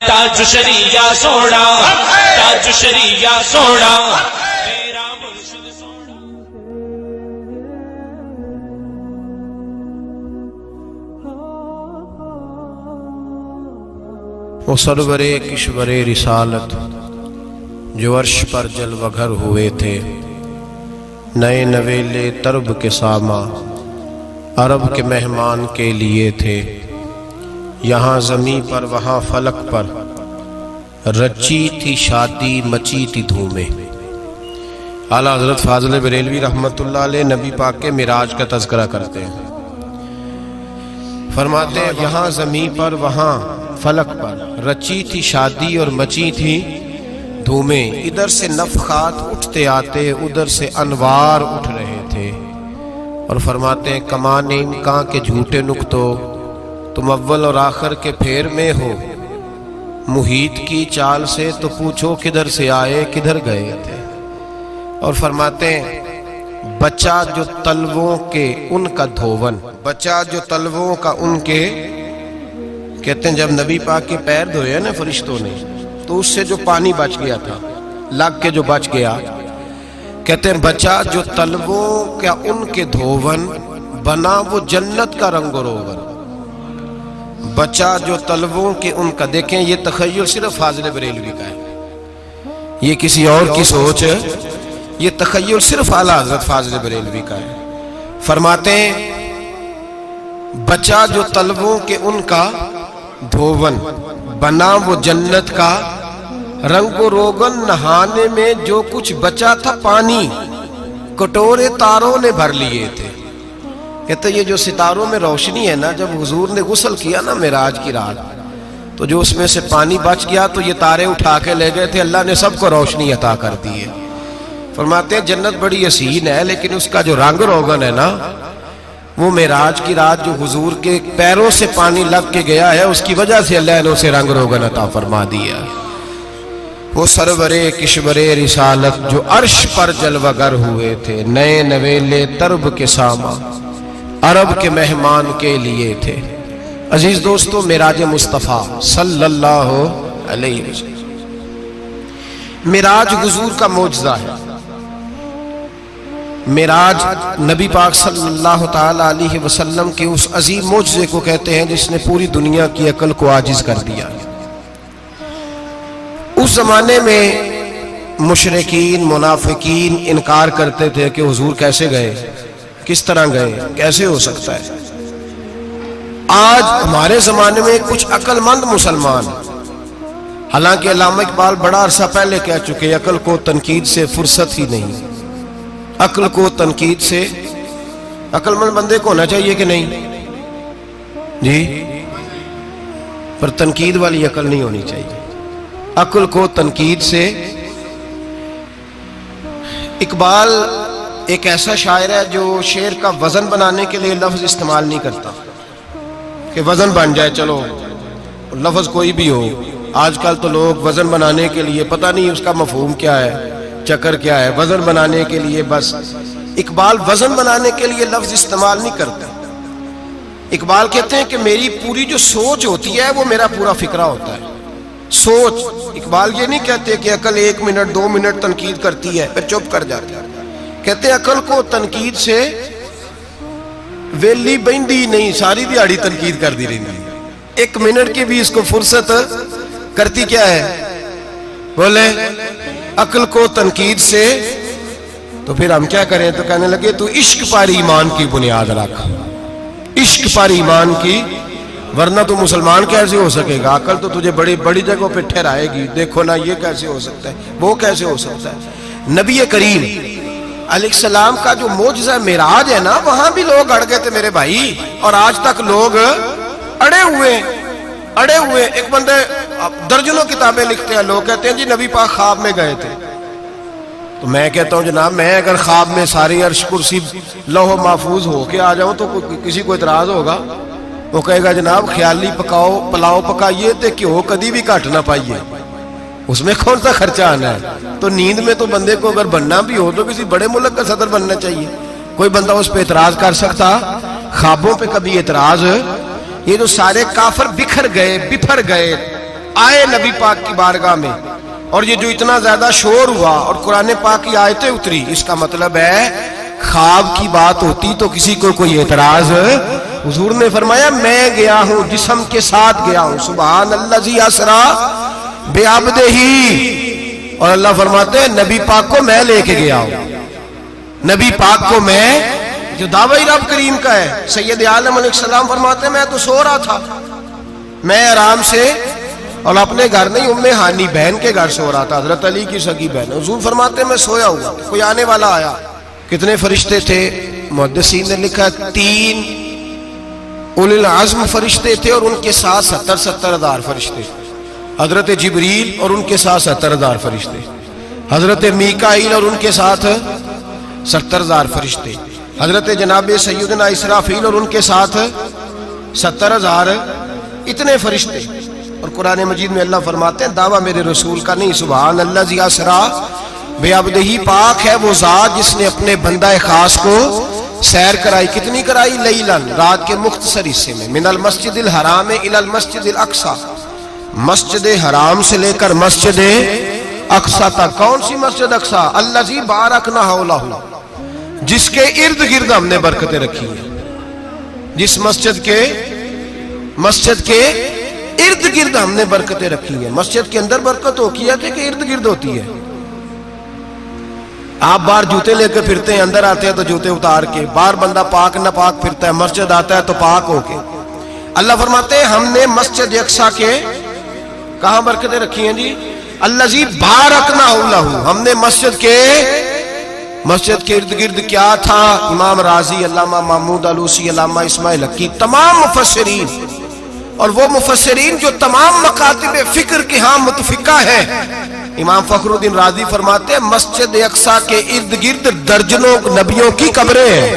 تاج شریعہ سونا، تاج شریعہ سونا، میرا مرشد سونا۔ وہ سرور کشور رسالت جو عرش پر جلوہ گر ہوئے تھے، نئے نویلے طرب کے ساما عرب کے مہمان کے لیے تھے۔ یہاں زمیں پر وہاں فلک پر رچی تھی شادی، مچی تھی دھومیں۔ اعلیٰ حضرت فاضل بریلوی رحمۃ اللہ علیہ نبی پاک کے معراج کا تذکرہ کرتے ہیں، فرماتے ہیں یہاں زمیں پر وہاں فلک پر رچی تھی شادی اور مچی تھی دھومیں۔ ادھر سے نفخات اٹھتے آتے، ادھر سے انوار اٹھ رہے تھے۔ اور فرماتے ہیں کمان امکان کے جھوٹے نکتوں، تم اول اور آخر کے پھیر میں ہو۔ محیط کی چال سے تو پوچھو کدھر سے آئے کدھر گئے تھے۔ اور فرماتے ہیں بچہ جو تلووں کے ان کا دھون، بچہ جو تلووں کا ان کے، کہتے ہیں جب نبی پاک کے پیر دھوئے نا فرشتوں نے، تو اس سے جو پانی بچ گیا تھا، لگ کے جو بچ گیا، کہتے ہیں بچہ جو تلووں کا ان کے دھون، بنا وہ جنت کا رنگ و روغن۔ بچہ جو تلووں کے ان کا، دیکھیں یہ تخیل صرف فاضل بریلوی کا ہے، یہ کسی اور کی سوچ ہے، یہ تخیل صرف اعلیٰ حضرت فاضل بریلوی کا ہے۔ فرماتے ہیں بچہ جو تلووں کے ان کا دھون، بنا وہ جنت کا رنگ و روغن۔ نہانے میں جو کچھ بچا تھا پانی، کٹورے تاروں نے بھر لیے تھے۔ کہتے یہ جو ستاروں میں روشنی ہے نا، جب حضور نے غسل کیا نا معراج کی رات، تو جو اس میں سے پانی بچ گیا تو یہ تارے اٹھا کے لے گئے تھے، اللہ نے سب کو روشنی عطا کر دی ہے۔ فرماتے ہیں جنت بڑی حسین ہے، لیکن اس کا جو رنگ روغن ہے نا، وہ معراج کی رات جو حضور کے پیروں سے پانی لگ کے گیا ہے، اس کی وجہ سے اللہ نے اسے رنگ روغن عطا فرما دیا۔ وہ سرور کشور رسالت جو عرش پر جلوہ گر ہوئے تھے، نئے نویلے طرب کے ساما عرب کے مہمان کے لیے تھے۔ عزیز دوستو، معراج مصطفیٰ صلی اللہ علیہ وسلم، معراج حضور کا معجزہ ہے۔ معراج نبی پاک صلی اللہ تعالی علیہ وسلم کے اس عظیم معجزے کو کہتے ہیں جس نے پوری دنیا کی عقل کو عاجز کر دیا۔ اس زمانے میں مشرکین منافقین انکار کرتے تھے کہ حضور کیسے گئے، کس طرح گئے، کیسے ہو سکتا ہے۔ آج ہمارے زمانے میں کچھ عقل مند مسلمان، حالانکہ علامہ اقبال بڑا عرصہ پہلے کہہ چکے عقل کو تنقید سے فرصت ہی نہیں، عقل کو تنقید سے، عقل مند بندے کو ہونا چاہیے کہ نہیں جی، پر تنقید والی عقل نہیں ہونی چاہیے، عقل کو تنقید سے۔ اقبال ایک ایسا شاعر ہے جو شعر کا وزن بنانے کے لیے لفظ استعمال نہیں کرتا کہ وزن بن جائے، چلو لفظ کوئی بھی ہو۔ آج کل تو لوگ وزن بنانے کے لیے پتہ نہیں اس کا مفہوم کیا ہے، چکر کیا ہے، وزن بنانے کے لیے بس۔ اقبال وزن بنانے کے لیے لفظ استعمال نہیں کرتا۔ اقبال کہتے ہیں کہ میری پوری جو سوچ ہوتی ہے وہ میرا پورا فکرہ ہوتا ہے، سوچ۔ اقبال یہ نہیں کہتے کہ عقل 1 منٹ 2 منٹ تنقید کرتی ہے پھر چپ کر جاتی ہے، کہتے ہیں عقل کو تنقید سے ویلی بہندی نہیں، ساری دیہڑی تنقید کر دی رہی، 1 منٹ کی بھی اس کو فرصت کرتی کیا ہے، بولے عقل کو تنقید سے۔ تو پھر ہم کیا کریں، تو کہنے لگے تو عشق پر ایمان کی بنیاد رکھ، عشق پر ایمان کی، ورنہ تو مسلمان کیسے ہو سکے گا، عقل تو تجھے بڑی بڑی جگہوں پہ ٹھہرائے گی، دیکھو نا یہ کیسے ہو سکتا ہے، وہ کیسے ہو سکتا ہے۔ نبی کریم علیہ السلام کا جو معجزہ معراج ہے نا، وہاں بھی لوگ اڑ گئے تھے میرے بھائی، اور آج تک لوگ اڑے ہوئے۔ ایک بندے درجنوں کتابیں لکھتے ہیں، لوگ کہتے ہیں جی نبی پاک خواب میں گئے تھے، تو میں کہتا ہوں جناب میں اگر خواب میں ساری عرش کرسی لوح محفوظ ہو کے آ جاؤں تو کسی کو اعتراض ہوگا؟ وہ کہے گا جناب خیالی پلاؤ پکائیے تے کیوں کدی بھی گھٹ نہ پائیے، اس میں کون سا خرچہ آنا ہے۔ تو نیند میں تو بندے کو اگر بننا بھی ہو تو کسی بڑے ملک کا صدر بننا چاہیے، کوئی بندہ اس پہ اعتراض کر سکتا؟ خوابوں پہ کبھی اعتراض؟ یہ جو سارے کافر بکھر گئے آئے نبی پاک کی بارگاہ میں، اور یہ جو اتنا زیادہ شور ہوا اور قرآن پاک کی آیتیں اتری، اس کا مطلب ہے خواب کی بات ہوتی تو کسی کو کوئی اعتراض، حضور نے فرمایا میں گیا ہوں، جسم کے ساتھ گیا ہوں، سبحان الذی اسری بعبدہ، اور اللہ فرماتے ہیں نبی پاک کو میں لے کے گیا ہوں، نبی پاک کو میں، جو دعوی رب کریم کا ہے۔ سید عالم علیہ السلام فرماتے ہیں میں تو سو رہا تھا، میں آرام سے، اور اپنے گھر نہیں، ام ہانی بہن کے گھر سو رہا تھا، حضرت علی کی سگی بہن۔ حضور فرماتے ہیں میں سویا ہوا، کوئی آنے والا آیا۔ کتنے فرشتے تھے؟ محدثین نے لکھا 3 اولی العزم فرشتے تھے، اور ان کے ساتھ 70 ہزار فرشتے، حضرت جبریل اور ان کے ساتھ 70 ہزار فرشتے، حضرت میکائیل اور ان کے ساتھ 70 ہزار فرشتے، حضرت جناب سیدنا اسرافیل اور ان کے ساتھ 70 ہزار، اتنے فرشتے۔ اور قرآن مجید میں اللہ فرماتے ہیں دعویٰ میرے رسول کا نہیں، سبحان الذی اسری بعبدہ، پاک ہے وہ ذات جس نے اپنے بندہ خاص کو سیر کرائی۔ کتنی کرائی؟ لیلاً، رات کے مختصر حصے میں، من المسجد الحرام الی المسجد الاقصی، مسجد حرام سے لے کر مسجد اقصی تک۔ کون سی مسجد اقصی؟ الذی بارکنا حولہ، جس کے ارد گرد ہم نے برکتیں رکھی ہیں، جس مسجد کے ارد گرد ہم نے برکتیں رکھی ہیں۔ مسجد کے اندر برکت ہوتی ہے کہ ارد گرد ہوتی ہے؟ آپ باہر جوتے لے کے پھرتے ہیں، اندر آتے ہیں تو جوتے اتار کے، باہر بندہ پاک نہ پاک پھرتا ہے، مسجد آتا ہے تو پاک ہو کے۔ اللہ فرماتے ہیں ہم نے مسجد اقصی کے کہاں برکتیں رکھی ہیں جی؟ الذی بارکنا حولہ، ہم نے مسجد کے ارد گرد کیا تھا؟ امام رازی، علامہ محمود آلوسی، علامہ اسماعیل حقی، تمام مفسرین، اور وہ مفسرین جو تمام مکاتب فکر کے ہاں متفقہ ہیں، امام فخر الدین رازی فرماتے ہیں مسجد اقصی کے ارد گرد درجنوں نبیوں کی قبریں ہیں،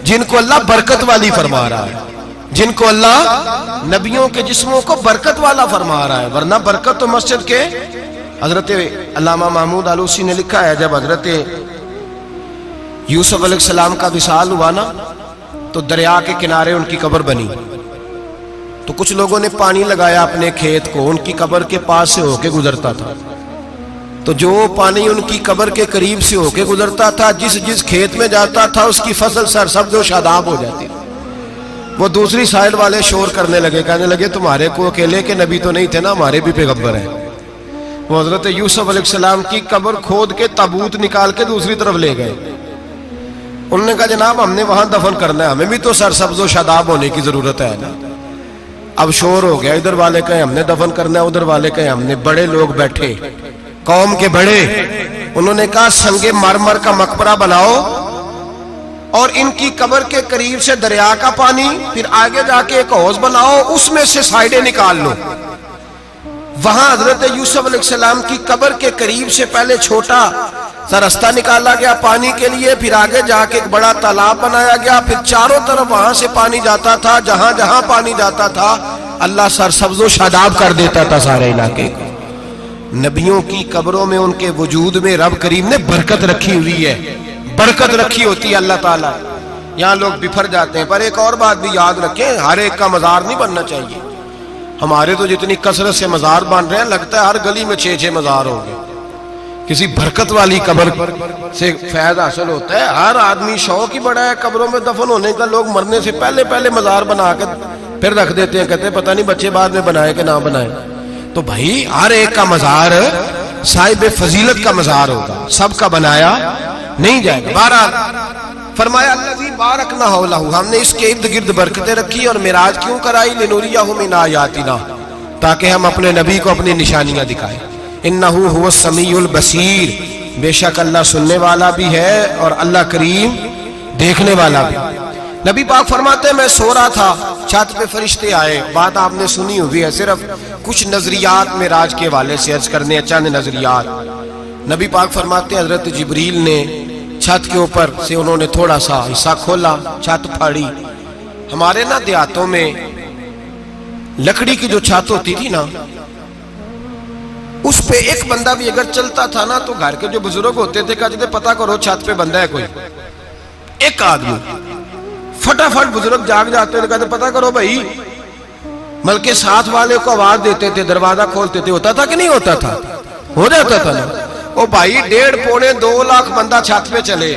جن کو اللہ برکت والی فرما رہا ہے، جن کو اللہ نبیوں کے جسموں کو برکت والا فرما رہا ہے، ورنہ برکت تو مسجد کے۔ حضرت علامہ محمود آلوسی نے لکھا ہے جب حضرت یوسف علیہ السلام کا وصال ہوا نا، تو دریا کے کنارے ان کی قبر بنی، تو کچھ لوگوں نے پانی لگایا اپنے کھیت کو، ان کی قبر کے پاس سے ہو کے گزرتا تھا، تو جو پانی ان کی قبر کے قریب سے ہو کے گزرتا تھا، جس کھیت میں جاتا تھا اس کی فصل سرسبز و شاداب ہو جاتی۔ وہ دوسری سائیڈ والے شور کرنے لگے، کہنے لگے تمہارے کو اکیلے کے نبی تو نہیں تھے نا، ہمارے بھی پیغمبر ہیں۔ وہ حضرت یوسف علیہ السلام کی قبر کھود کے تابوت نکال کے دوسری طرف لے گئے۔ انہوں نے کہا جناب ہم نے وہاں دفن کرنا ہے، ہمیں بھی تو سرسبز و شاداب ہونے کی ضرورت ہے نا۔ اب شور ہو گیا، ادھر والے کہیں ہم نے دفن کرنا ہے، ادھر والے کہیں ہم نے۔ بڑے لوگ بیٹھے، قوم کے بڑے، انہوں نے کہا سنگ مرمر کا مقبرہ بناؤ، اور ان کی قبر کے قریب سے دریا کا پانی، پھر آگے جا کے ایک حوض بناؤ، اس میں سے سائیڈیں نکال لو۔ وہاں حضرت یوسف علیہ السلام کی قبر کے قریب سے پہلے چھوٹا سا رستہ نکالا گیا پانی کے لیے، پھر آگے جا کے ایک بڑا تالاب بنایا گیا، پھر چاروں طرف وہاں سے پانی جاتا تھا، جہاں جہاں پانی جاتا تھا اللہ سرسبز و شاداب کر دیتا تھا سارے علاقے کو۔ نبیوں کی قبروں میں ان کے وجود میں رب کریم نے برکت رکھی ہوئی ہے، برکت رکھی ہوتی ہے اللہ تعالیٰ۔ یہاں لوگ بفر جاتے ہیں، پر ایک اور بات بھی یاد رکھیں، ہر ایک کا مزار نہیں بننا چاہیے۔ ہمارے تو جتنی کثرت سے مزار بن رہے ہیں، لگتا ہے ہر گلی میں 6 مزار ہوں گے۔ کسی برکت والی قبر سے فیض حاصل ہوتا ہے۔ ہر آدمی شوق ہی بڑا ہے قبروں میں دفن ہونے کا، لوگ مرنے سے پہلے مزار بنا کے پھر رکھ دیتے ہیں، کہتے ہیں پتہ نہیں بچے بعد میں بنائے کہ نہ بنائے۔ تو بھائی ہر ایک کا مزار صاحب فضیلت کا مزار ہوگا، سب کا بنایا نہیں جائے گا۔ بہرحال فرمایا الذی بارکنا حولہ، ہم نے اس کے ارد گرد برکتیں رکھی، اور معراج کیوں کرائی؟ لنوریہ من آیاتنا، تاکہ ہم اپنے نبی کو اپنی نشانیاں دکھائیں۔ انہ هو السمیع البصیر، بے شک اللہ سننے والا بھی ہے اور اللہ کریم دیکھنے والا بھی۔ نبی پاک فرماتے ہیں میں سو رہا تھا، چھت پہ فرشتے آئے، بات آپ نے سنی ہوئی ہے، صرف کچھ نظریات معراج کے حوالے سے عرض کرنے، چند نظریات۔ نبی پاک فرماتے ہیں حضرت جبریل نے چھت کے اوپر سے انہوں نے تھوڑا سا حصہ کھولا، چھت پھاڑی۔ ہمارے نا دیہاتوں میں لکڑی کی جو چھت ہوتی تھی نا، اس پہ ایک بندہ بھی اگر چلتا تھا نا، تو گھر کے جو بزرگ ہوتے تھے کہتے تھے پتہ کرو چھت پہ بندہ ہے کوئی۔ ایک آدمی فٹافٹ بزرگ جاگ جاتے تھے، کہتے پتہ کرو بھائی بلکہ ساتھ والے کو آواز دیتے تھے, دروازہ کھولتے تھے. ہوتا تھا کہ نہیں ہوتا تھا؟ ہو جاتا تھا نا. او بھائی 1.5-2 لاکھ بندہ چھت پہ چلے,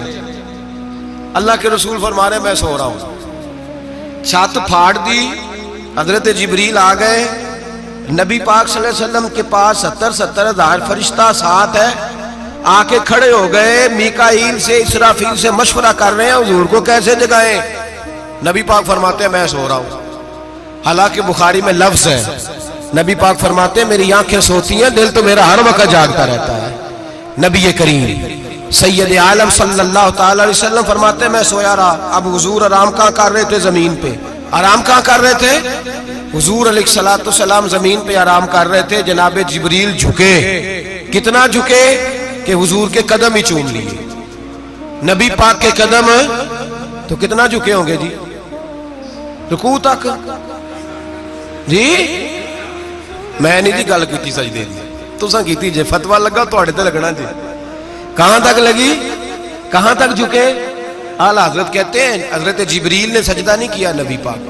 اللہ کے رسول فرما رہے میں سو رہا ہوں, چھت پھاڑ دی, حضرت جبریل آ گئے, نبی پاک صلی اللہ علیہ وسلم کے پاس 70 ہزار فرشتہ ساتھ ہے, آ کے کھڑے ہو گئے, میکائیل سے اسرافیل سے مشورہ کر رہے ہیں حضور کو کیسے جگائیں. نبی پاک فرماتے ہیں میں سو رہا ہوں. حالانکہ بخاری میں لفظ ہے, نبی پاک فرماتے ہیں میری آنکھیں سوتی ہیں, دل تو میرا ہر وقت جاگتا رہتا ہے. نبی کریم سید عالم صلی اللہ تعالی علیہ وسلم فرماتے ہیں میں سویا رہا. اب حضور آرام کہاں کر رہے تھے؟ زمین پہ. آرام کہاں کر رہے تھے؟ حضور علیہ الصلوۃ والسلام زمین پہ آرام کر رہے تھے. جناب جبریل جھکے, کتنا جھکے کہ حضور کے قدم ہی چوم لیے. نبی پاک کے قدم تو کتنا جھکے ہوں گے جی, رکوع تک جی. میں نہیں جی گل کی سجدے دی, تساں کیتی جے, فتویٰ لگا تواڈے تے لگنا جی. کہاں تک لگی, کہاں تک جھکے؟ اعلیٰ حضرت کہتے ہیں حضرت جبریل نے سجدہ نہیں کیا نبی پاک.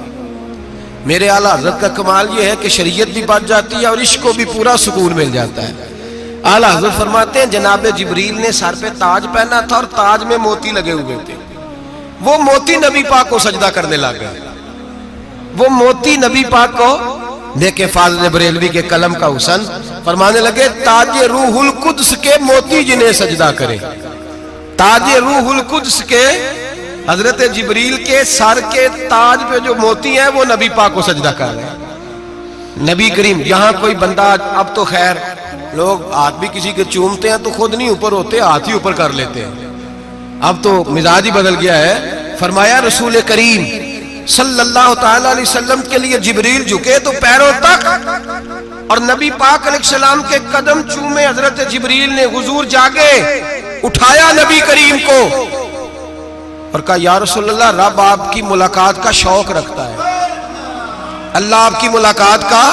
میرے اعلیٰ حضرت کا کمال یہ ہے کہ شریعت بھی بچ جاتی ہے اور عشق کو بھی پورا سکون مل جاتا ہے. اعلیٰ حضرت فرماتے ہیں جناب جبریل نے سر پہ تاج پہنا تھا اور تاج میں موتی لگے ہوئے تھے. وہ موتی نبی پاک کو سجدہ کرنے لگ گئے. وہ موتی نبی پاک کو دیکھیں, فاضل بریلوی کے قلم کا حسن, فرمانے لگے تاج روح القدس کے موتی جنہیں سجدہ کرے. تاج روح القدس کے حضرت جبریل کے سر کے تاج پہ جو موتی ہیں وہ نبی پاک کو سجدہ کر رہے ہیں. نبی کریم یہاں کوئی بندہ, اب تو خیر لوگ ہاتھ بھی کسی کے چومتے ہیں تو خود نہیں اوپر ہوتے, ہاتھ ہی اوپر کر لیتے ہیں. اب تو مزاج ہی بدل گیا ہے. فرمایا رسول کریم صلی اللہ تعالی علیہ وسلم کے لیے جبریل جھکے تو پیروں تک, اور نبی پاک علیہ السلام کے قدم چومے حضرت جبریل نے. حضور جاگے, اٹھایا نبی کریم کو اور کہا یا رسول اللہ, رب آپ کی ملاقات کا شوق رکھتا ہے, اللہ آپ کی ملاقات کا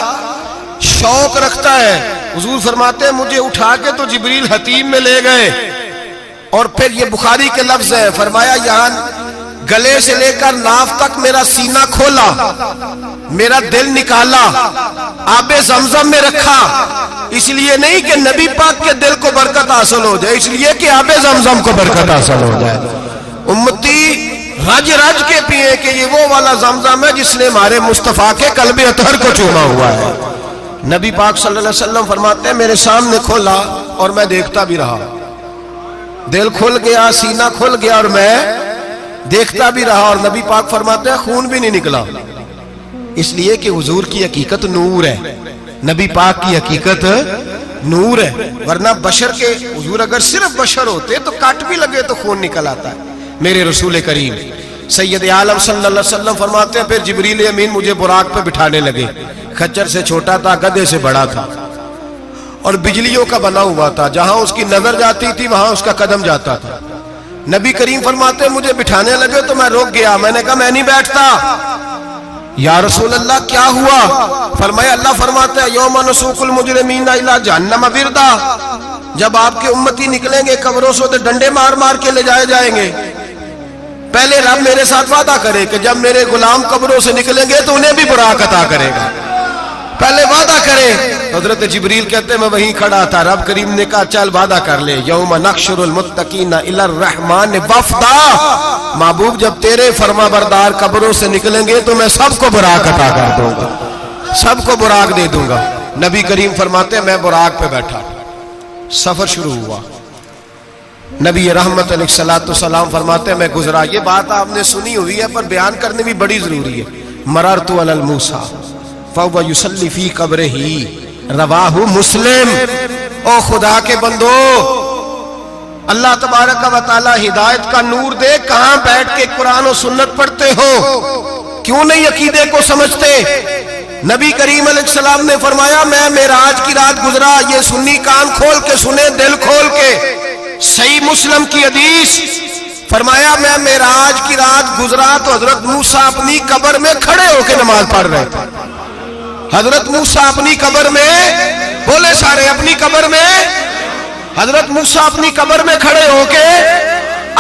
شوق رکھتا ہے. حضور فرماتے ہیں مجھے اٹھا کے تو جبریل حتیم میں لے گئے, اور پھر یہ بخاری کے لفظ ہے, فرمایا یہاں گلے سے لے کر ناف تک میرا سینہ کھولا, میرا دل نکالا, آب زمزم میں رکھا. اس لیے نہیں کہ نبی پاک کے دل کو برکت حاصل ہو جائے, اس لیے کہ آب زمزم کو برکت حاصل ہو جائے. امتی رج رج کے پیئے کہ یہ وہ والا زمزم ہے جس نے ہمارے مصطفیٰ کے قلب اطہر کو چوما ہوا ہے. نبی پاک صلی اللہ علیہ وسلم فرماتے ہیں میرے سامنے کھولا اور میں دیکھتا بھی رہا. دل کھل گیا, سینہ کھل گیا اور میں دیکھتا بھی رہا. اور نبی پاک فرماتے ہیں خون بھی نہیں نکلا, اس لیے کہ حضور کی حقیقت نور ہے, نبی پاک کی حقیقت نور ہے. ورنہ بشر کے حضور اگر صرف بشر ہوتے تو کٹ بھی لگے تو خون نکل آتا ہے. میرے رسول کریم سید عالم صلی اللہ علیہ وسلم فرماتے ہیں پھر جبریل امین مجھے براق پہ بٹھانے لگے. خچر سے چھوٹا تھا, گدھے سے بڑا تھا, اور بجلیوں کا بنا ہوا تھا. جہاں اس کی نظر جاتی تھی وہاں اس کا قدم جاتا تھا. نبی کریم فرماتے ہیں مجھے بٹھانے لگے تو میں رک گیا. میں نے کہا میں نہیں بیٹھتا. یا رسول اللہ کیا ہوا؟ فرمایا اللہ فرماتے ہیں یوم نسوق المجرمین الی جہنم وردا, جب آپ کے امتی نکلیں گے قبروں سے تو ڈنڈے مار مار کے لے جائے جائیں گے. پہلے رب میرے ساتھ وعدہ کرے کہ جب میرے غلام قبروں سے نکلیں گے تو انہیں بھی براق عطا کرے گا. پہلے وعدہ کرے. حضرت جبریل کہتے ہیں میں وہیں کھڑا تھا. رب کریم نے کہا چل وعدہ کر لے, یوم نحشر المتقین الی الرحمن وفدا, محبوب جب تیرے فرما بردار قبروں سے نکلیں گے تو میں سب کو براق عطا کر دوں گا, سب کو براق دے دوں گا. نبی کریم فرماتے ہیں میں براق پہ بیٹھا, سفر شروع ہوا. نبی رحمت علیہ الصلوۃ والسلام فرماتے ہیں میں گزرا. یہ بات آپ نے سنی ہوئی ہے پر بیان کرنے بھی بڑی ضروری ہے. مررت علی الموسیٰ فهو یصلی فی قبرہ رواہ مسلم. او خدا کے بندو, اللہ تبارک و تعالی ہدایت کا نور دے, کہاں بیٹھ کے قرآن و سنت پڑھتے ہو, کیوں نہیں عقیدے کو سمجھتے؟ نبی کریم علیہ السلام نے فرمایا میں معراج کی رات گزرا. یہ سنی کان کھول کے سنے, دل کھول کے. صحیح مسلم کی حدیث, فرمایا میں معراج کی رات گزرا تو حضرت موسیٰ اپنی قبر میں کھڑے ہو کے نماز پڑھ رہے تھے. حضرت موسیٰ اپنی قبر میں, بولے سارے اپنی قبر میں, حضرت موسیٰ اپنی قبر میں کھڑے ہو کے.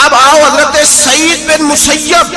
اب آؤ حضرت سعید بن مسیب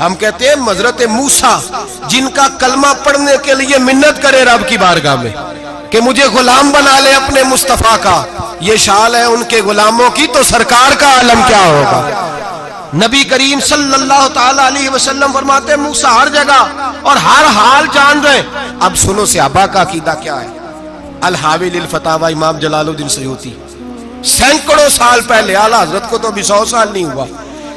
ہم کہتے ہیں حضرت موسیٰ جن کا کلمہ پڑھنے کے لیے منت کرے رب کی بارگاہ میں کہ مجھے غلام بنا لے اپنے مصطفیٰ کا، یہ شان ہے ان کے غلاموں کی، تو سرکار کا عالم کیا ہوگا؟ نبی کریم صلی اللہ تعالی علیہ وسلم فرماتے ہیں موسیٰ ہر جگہ اور ہر حال جان رہے۔ اب سنو صحابہ کا عقیدہ کیا ہے۔ الحاوی للفتاوی امام جلال الدین سیوطی، سینکڑوں سال پہلے، اعلیٰ حضرت کو تو ابھی 100 سال نہیں ہوا،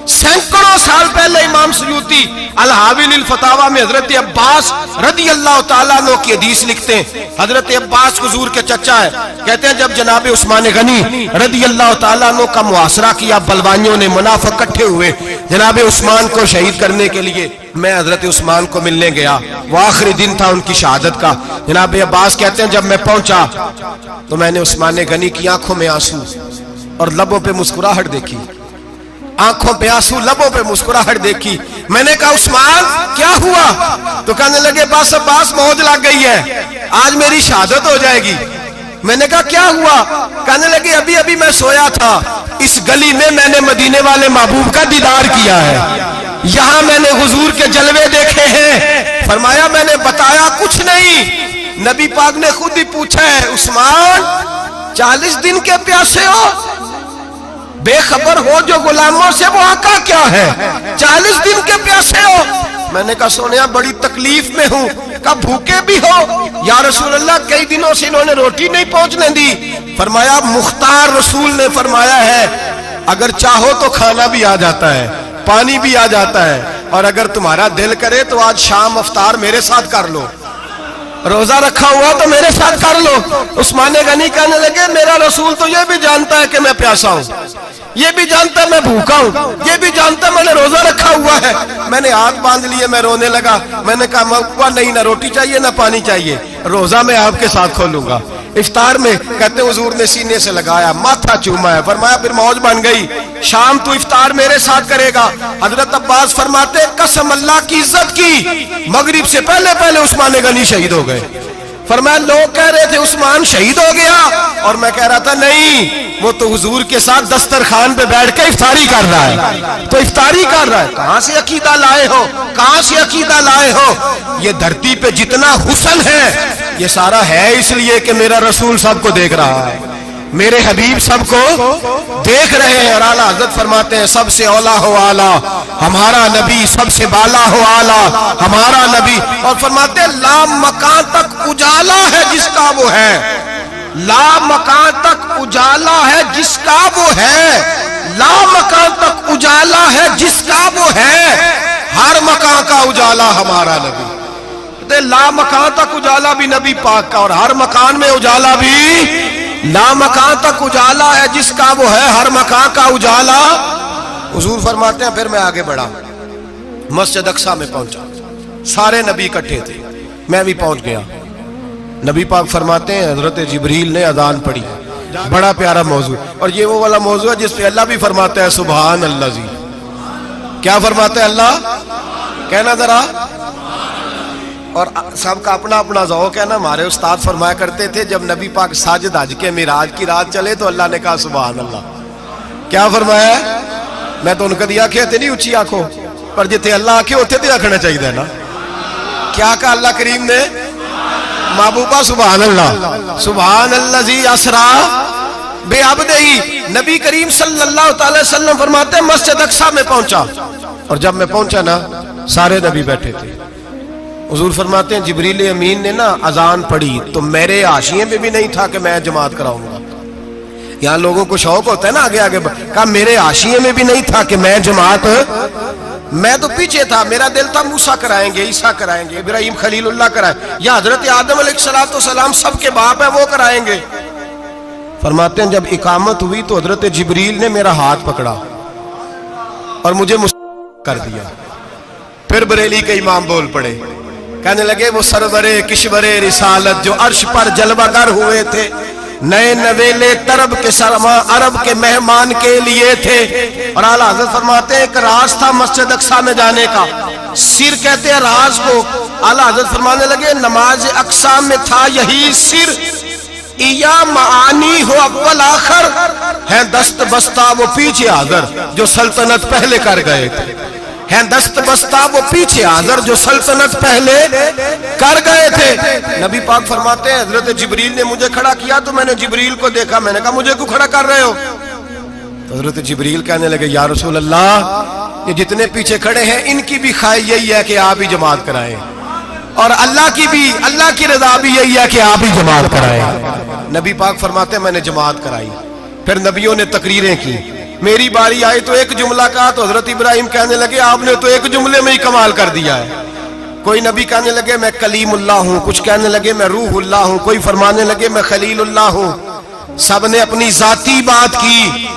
سینکڑوں سال پہلے امام سیوطی الحاوی للفتاوی میں حضرت عباس رضی اللہ تعالیٰ عنہ کی حدیث لکھتے ہیں۔ حضرت عباس حضور کے چچا ہے، کہتے ہیں جب جناب عثمان غنی رضی اللہ تعالیٰ عنہ کا محاصرہ کیا، بلوانیوں نے منافق اکٹھے ہوئے جناب عثمان کو شہید کرنے کے لیے، میں حضرت عثمان کو ملنے گیا، وہ آخری دن تھا ان کی شہادت کا۔ جناب عباس کہتے ہیں جب میں پہنچا تو میں نے عثمان غنی کی آنکھوں میں آنسو اور لبوں پہ مسکراہٹ دیکھی، آنکھوں پہ آنسو لبوں پہ مسکراہٹ دیکھی۔ میں نے کہا عثمان کیا ہوا؟ تو کہنے لگے بس عباس موت لگ گئی ہے، آج میری شہادت ہو جائے گی۔ میں نے کہا کیا ہوا؟ کہنے لگے ابھی ابھی میں سویا تھا، اس گلی میں میں نے مدینے والے محبوب کا دیدار کیا ہے، یہاں میں نے حضور کے جلوے دیکھے ہیں۔ فرمایا میں نے بتایا کچھ نہیں، نبی پاک نے خود ہی پوچھا ہے عثمان 40 دن کے پیاسے ہو؟ بے خبر ہو جو غلاموں سے، وہ آقا کیا ہے؟ 40 دن کے پیاسے ہو؟ میں نے کہا سونیا بڑی تکلیف میں ہوں۔ کہا بھوکے بھی ہو؟ یا رسول اللہ کئی دنوں سے انہوں نے روٹی نہیں پہنچنے دی۔ فرمایا مختار رسول نے فرمایا ہے اگر چاہو تو کھانا بھی آ جاتا ہے، پانی بھی آ جاتا ہے، اور اگر تمہارا دل کرے تو آج شام افطار میرے ساتھ کر لو، روزہ رکھا ہوا تو میرے ساتھ کر لو۔ عثمان غنی کہنے لگے میرا رسول تو یہ بھی جانتا ہے کہ میں پیاسا ہوں، یہ بھی جانتا ہے میں بھوکا ہوں، یہ بھی جانتا ہے میں نے روزہ رکھا ہوا ہے۔ میں نے ہاتھ باندھ لیے، میں رونے لگا، میں نے کہا موا نہیں، نہ روٹی چاہیے نہ پانی چاہیے، روزہ میں آپ کے ساتھ کھولوں گا۔ افطار میں کہتے حضور نے سینے سے لگایا، ماتھا چوما ہے، فرمایا پھر موج بن گئی، شام تو افطار میرے ساتھ کرے گا۔ حضرت عباس فرماتے قسم اللہ کی عزت کی، مغرب سے پہلے پہلے عثمان غنی شہید ہو گئے۔ فرمایا لوگ کہہ رہے تھے عثمان شہید ہو گیا، اور میں کہہ رہا تھا نہیں، وہ تو حضور کے ساتھ دسترخوان پہ بیٹھ کے افطاری کر رہا ہے، تو افطاری کر رہا ہے۔ کہاں سے عقیدہ لائے ہو؟ کہاں سے عقیدہ لائے ہو؟ یہ دھرتی پہ جتنا حسن ہے یہ سارا ہے اس لیے کہ میرا رسول سب کو دیکھ رہا ہے، میرے حبیب سب کو دیکھ رہے ہیں۔ اور اعلیٰ حضرت فرماتے ہیں سب سے اولا ہو اعلیٰ ہمارا نبی، سب سے بالا ہو اعلیٰ ہمارا نبی، اور فرماتے ہیں لا مکان تک اجالا ہے جس کا وہ ہے، لا مکان تک اجالا ہے جس کا وہ ہے، لا مکان تک اجالا ہے جس کا وہ ہے، ہر مکان کا اجالا ہمارا نبی۔ لا مکان تک اجالا بھی نبی پاک کا، اور ہر مکان میں اجالا بھی، لا مکان تک اجالا ہے جس کا وہ ہے، ہر مکان کا اجالا۔ حضور فرماتے ہیں پھر میں آگے بڑھا، مسجد اقصی میں پہنچا، سارے نبی اکٹھے تھے، میں بھی پہنچ گیا۔ نبی پاک فرماتے ہیں حضرت جبریل نے اذان پڑھی، بڑا پیارا موضوع، اور یہ وہ والا موضوع ہے جس پہ اللہ بھی فرماتا ہے سبحان اللہ جی۔ کیا فرماتا ہے اللہ؟ کہنا ذرا، اور سب کا اپنا اپنا ذوق ہے نا۔ ہمارے استاد فرمایا کرتے تھے جب نبی پاک ساجد حج کے معراج کی رات چلے تو اللہ نے کہا سبحان اللہ۔ کیا فرمایا؟ میں تو ان کا دیا کہتے نہیں اچھی آنکھوں پر جتنے اللہ آنکھیں ہوتے تھے آنکھنا چاہیے نا۔ کیا کہا اللہ کریم نے؟ محبوبہ سبحان اللہ، سبحان الذی اسرا بعبدہ۔ نبی کریم صلی اللہ تعالی وسلم فرماتے ہیں مسجد اقصی میں پہنچا، اور جب میں پہنچا نا سارے نبی بیٹھے تھے۔ حضور فرماتے ہیں جبریل امین نے نا اذان پڑھی تو میرے حاشیے میں بھی نہیں تھا کہ میں جماعت کراؤں گا۔ یہاں لوگوں کو شوق ہوتا ہے نا آگے آگے، کہا میرے حاشیے میں بھی نہیں تھا کہ میں جماعت، میں تو پیچھے تھا، میرا دل تھا موسیٰ کرائیں گے، عیسیٰ کرائیں گے، ابراہیم خلیل اللہ کرائیں، یا حضرت آدم علیہ السلام سب کے باپ ہیں وہ کرائیں گے۔ فرماتے ہیں جب اقامت ہوئی تو حضرت جبریل نے میرا ہاتھ پکڑا اور مجھے کر دیا۔ پھر بریلی کے امام بول پڑے، کہنے لگے وہ سرورے کشورے رسالت جو عرش پر جلوہ گر ہوئے تھے، نئے نویلے طرب کے سرما عرب کے مہمان کے لیے تھے۔ اور اعلیٰ حضرت فرماتے ہیں ایک راز تھا مسجد اقصی میں جانے کا، سر کہتے ہیں راز کو۔ اعلیٰ حضرت فرمانے لگے نماز اقصی میں تھا یہی سر، یا معانی ہو اول آخر ہے دست بستہ وہ پیچھے حاضر جو سلطنت پہلے کر گئے تھے۔ ہیں دست بستہ وہ پیچھے حاضر جو سلطنت پہلے کر گئے تھے. نبی پاک فرماتے ہیں حضرت جبریل نے مجھے کھڑا کیا تو میں نے جبریل کو دیکھا, میں نے کہا مجھے کیوں کھڑا کر رہے ہو؟ تو حضرت جبریل کہنے لگے یا رسول اللہ یہ جتنے پیچھے کھڑے ہیں ان کی بھی خواہش یہی ہے کہ آپ ہی جماعت کرائیں, اور اللہ کی رضا بھی یہی ہے کہ آپ ہی جماعت کرائیں. نبی پاک فرماتے ہیں میں نے جماعت کرائی. پھر نبیوں نے تقریریں کی, میری باری آئی تو ایک جملہ کہا تو حضرت ابراہیم کہنے لگے آپ نے تو ایک جملے میں ہی کمال کر دیا ہے. کوئی نبی کہنے لگے میں کلیم اللہ ہوں, کچھ کہنے لگے میں روح اللہ ہوں, کوئی فرمانے لگے میں خلیل اللہ ہوں. سب نے اپنی ذاتی بات کی.